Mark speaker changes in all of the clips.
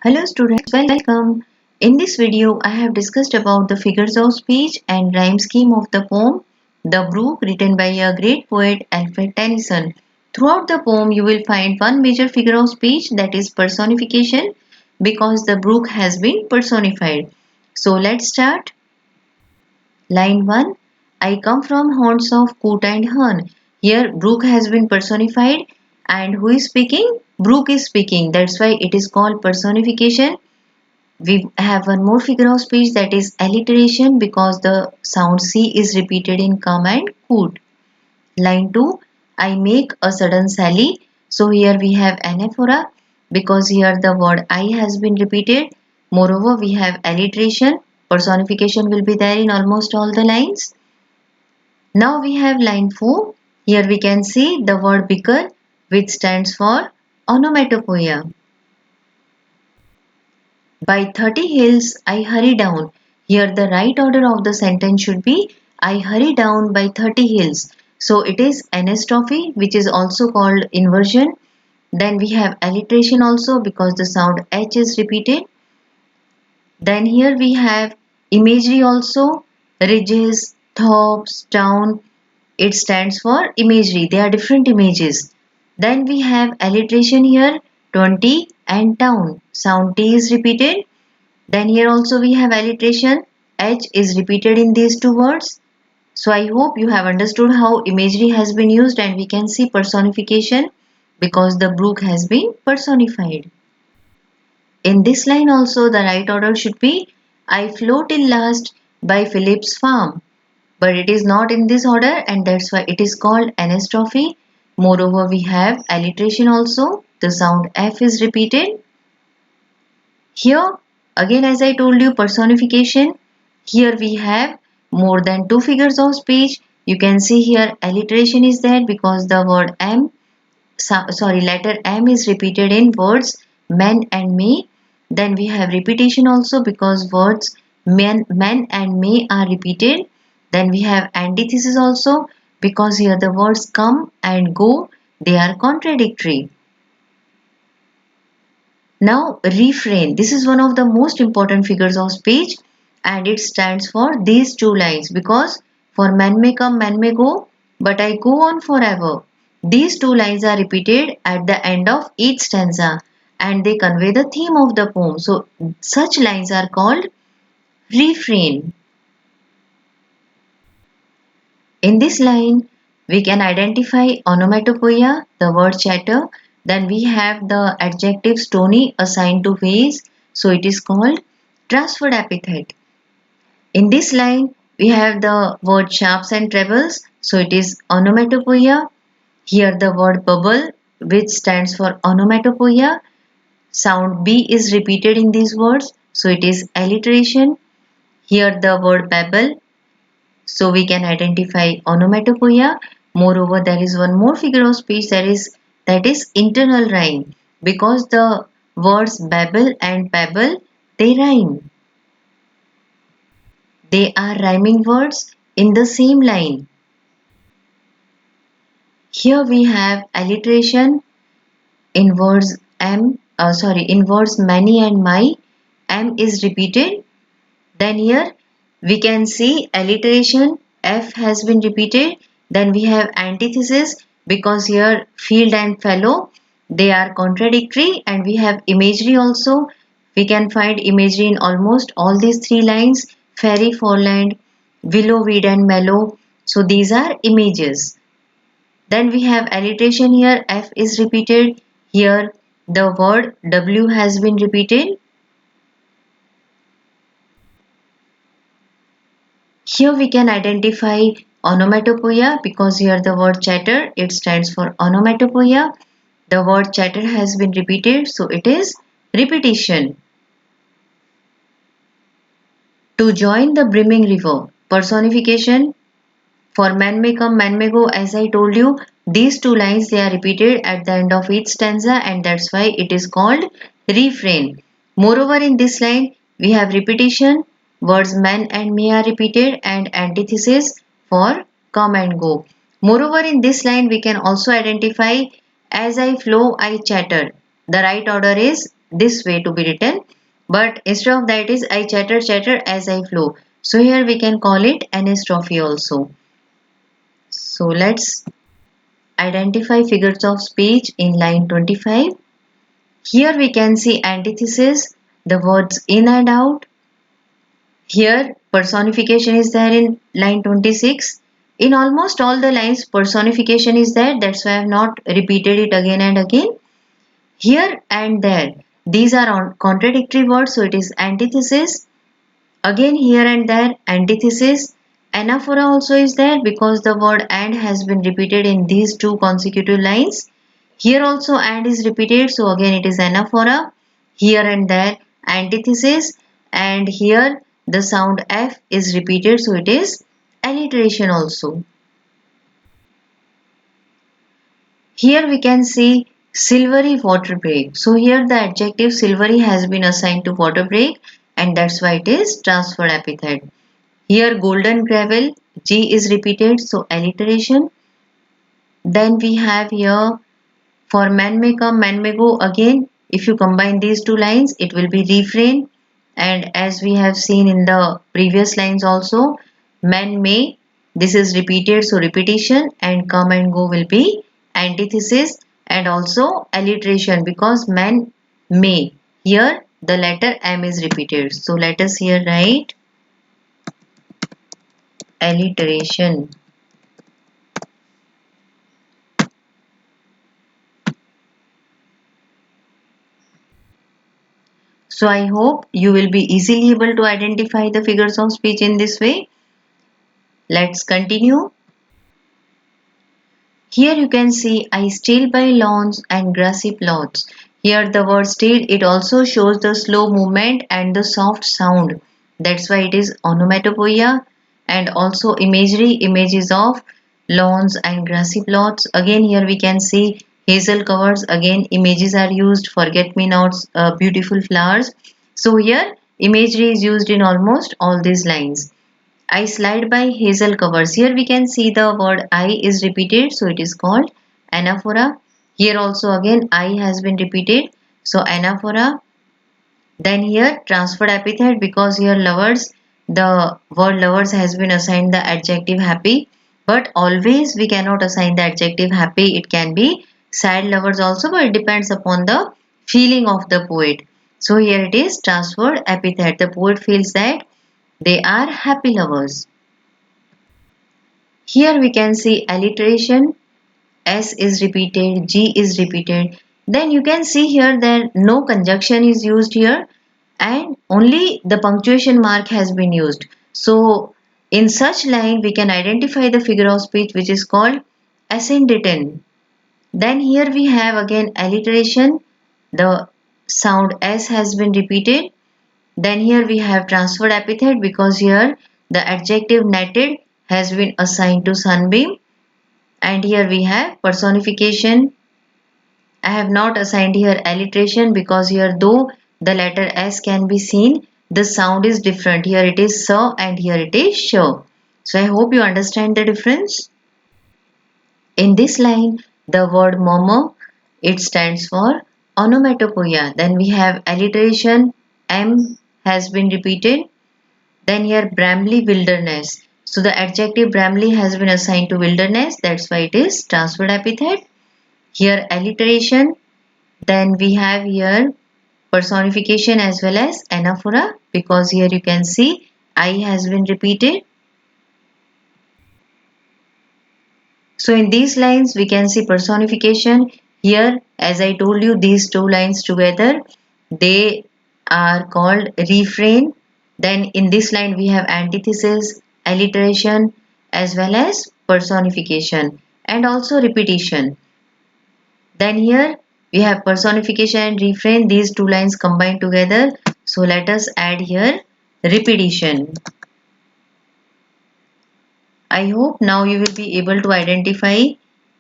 Speaker 1: Hello students, welcome. In this video, I have discussed about the figures of speech and rhyme scheme of the poem The Brook, written by a great poet Alfred Tennyson. Throughout the poem, you will find one major figure of speech, that is personification, because the brook has been personified. So let's start. Line 1. I come from haunts of coot and hern. Here Brook has been personified, and who is speaking? Brook is speaking. That's why it is called personification. We have one more figure of speech, that is alliteration, because the sound C is repeated in come and coot. Line 2. I make a sudden sally. So here we have anaphora, because here the word I has been repeated. Moreover, we have alliteration. Personification will be there in almost all the lines. Now we have line 4. Here we can see the word bicker, which stands for onomatopoeia. By 30 hills I hurry down. Here the right order of the sentence should be I hurry down by 30 hills. So it is anastrophe, which is also called inversion. Then we have alliteration also, because the sound H is repeated. Then here we have imagery also, ridges, tops, town. It stands for imagery. They are different images. Then we have alliteration here, 20 and town. Sound T is repeated. Then here also we have alliteration. H is repeated in these two words. So I hope you have understood how imagery has been used, and we can see personification because the brook has been personified. In this line also the right order should be I float till last by Philip's farm. But it is not in this order, and that's why it is called anastrophe. Moreover, we have alliteration also. The sound F is repeated. Here again, as I told you, personification. Here we have more than two figures of speech. You can see here alliteration is there because the word letter M is repeated in words men and me. Then we have repetition also because words men and may are repeated. Then we have antithesis also because here the words come and go, they are contradictory. Now refrain. This is one of the most important figures of speech, and it stands for these two lines, because for men may come, men may go, but I go on forever. These two lines are repeated at the end of each stanza, and they convey the theme of the poem. So such lines are called refrain. In this line, we can identify onomatopoeia, the word chatter. Then we have the adjective stony assigned to face, so it is called transferred epithet. In this line, we have the word sharps and trebles, so it is onomatopoeia. Here the word bubble, which stands for onomatopoeia. Sound B is repeated in these words, so it is alliteration. Here the word babble, so we can identify onomatopoeia. Moreover, there is one more figure of speech, that is internal rhyme, because the words babble and babble, they rhyme. They are rhyming words in the same line. Here we have alliteration in words in words many and my. M is repeated. Then here we can see alliteration, F has been repeated. Then we have antithesis, because here field and fallow, they are contradictory, and we have imagery also. We can find imagery in almost all these three lines, fairy foreland, willow, weed and mellow. So these are images. Then we have alliteration here, F is repeated. Here the word W has been repeated. Here we can identify onomatopoeia, because here the word chatter, it stands for onomatopoeia. The word chatter has been repeated, so it is repetition. To join the brimming river, personification. For men may come, men may go, as I told you, these two lines, they are repeated at the end of each stanza, and that's why it is called refrain. Moreover, in this line, we have repetition, words men and may are repeated, and antithesis for come and go. Moreover, in this line, we can also identify as I flow, I chatter. The right order is this way to be written, but instead of that is I chatter chatter as I flow. So here we can call it anastrophe also. So let's identify figures of speech in line 25. Here we can see antithesis, the words in and out. Here personification is there in line 26. In almost all the lines personification is there, that's why I have not repeated it again and again. Here and there, these are contradictory words, so it is antithesis. Again here and there, antithesis. Anaphora also is there because the word and has been repeated in these two consecutive lines. Here also and is repeated, so again it is anaphora. Here and there, antithesis, and here the sound F is repeated, so it is alliteration also. Here we can see silvery water break. So here the adjective silvery has been assigned to water break, and that's why it is transferred epithet. Here golden gravel, G is repeated, so alliteration. Then we have here for man may come, man may go. Again, if you combine these two lines, it will be refrain. And as we have seen in the previous lines also, man may, this is repeated, so repetition, and come and go will be antithesis, and also alliteration because man may. Here the letter M is repeated. So let us here write alliteration. So I hope you will be easily able to identify the figures of speech in this way. Let's continue. Here you can see I steal by lawns and grassy plots. Here the word steal, it also shows the slow movement and the soft sound. That's why it is onomatopoeia, and also imagery, images of lawns and grassy plots. Again here we can see hazel covers. Again images are used, forget me nots, beautiful flowers. So here imagery is used in almost all these lines. I slide by hazel covers. Here we can see the word I is repeated, so it is called anaphora. Here also again I has been repeated, so anaphora. Then here transferred epithet because here lovers, the word lovers has been assigned the adjective happy, but always we cannot assign the adjective happy. It can be sad lovers also, but it depends upon the feeling of the poet. So here it is transferred epithet. The poet feels that they are happy lovers. Here we can see alliteration, S is repeated, G is repeated. Then you can see here that no conjunction is used here and only the punctuation mark has been used. So in such line we can identify the figure of speech which is called ascendant. Then here we have again alliteration, the sound S has been repeated. Then here we have transferred epithet because here the adjective netted has been assigned to sunbeam, and here we have personification. I have not assigned here alliteration because here though the letter S can be seen, the sound is different. Here it is so and here it is show. So I hope you understand the difference. In this line, the word momo, it stands for onomatopoeia. Then we have alliteration, M has been repeated. Then here Bramley wilderness. So the adjective Bramley has been assigned to wilderness. That's why it is transferred epithet. Here alliteration. Then we have here personification as well as anaphora because here you can see I has been repeated. So in these lines we can see personification. Here as I told you these two lines together they are called refrain. Then in this line we have antithesis, alliteration as well as personification and also repetition. Then here we have personification and refrain, these two lines combined together. So let us add here repetition. I hope now you will be able to identify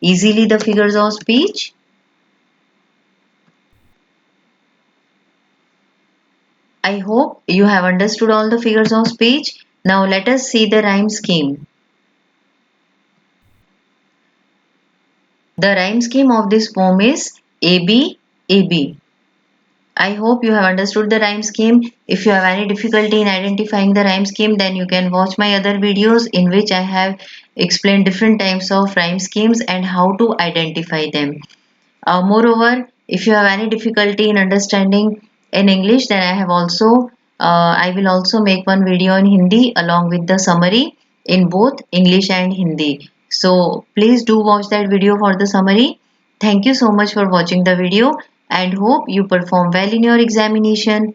Speaker 1: easily the figures of speech. I hope you have understood all the figures of speech. Now let us see the rhyme scheme. The rhyme scheme of this poem is AB, AB. I hope you have understood the rhyme scheme. If you have any difficulty in identifying the rhyme scheme, then you can watch my other videos in which I have explained different types of rhyme schemes and how to identify them. Moreover, if you have any difficulty in understanding in English, then I will also make one video in Hindi along with the summary in both English and Hindi. So please do watch that video for the summary. Thank you so much for watching the video and hope you perform well in your examination.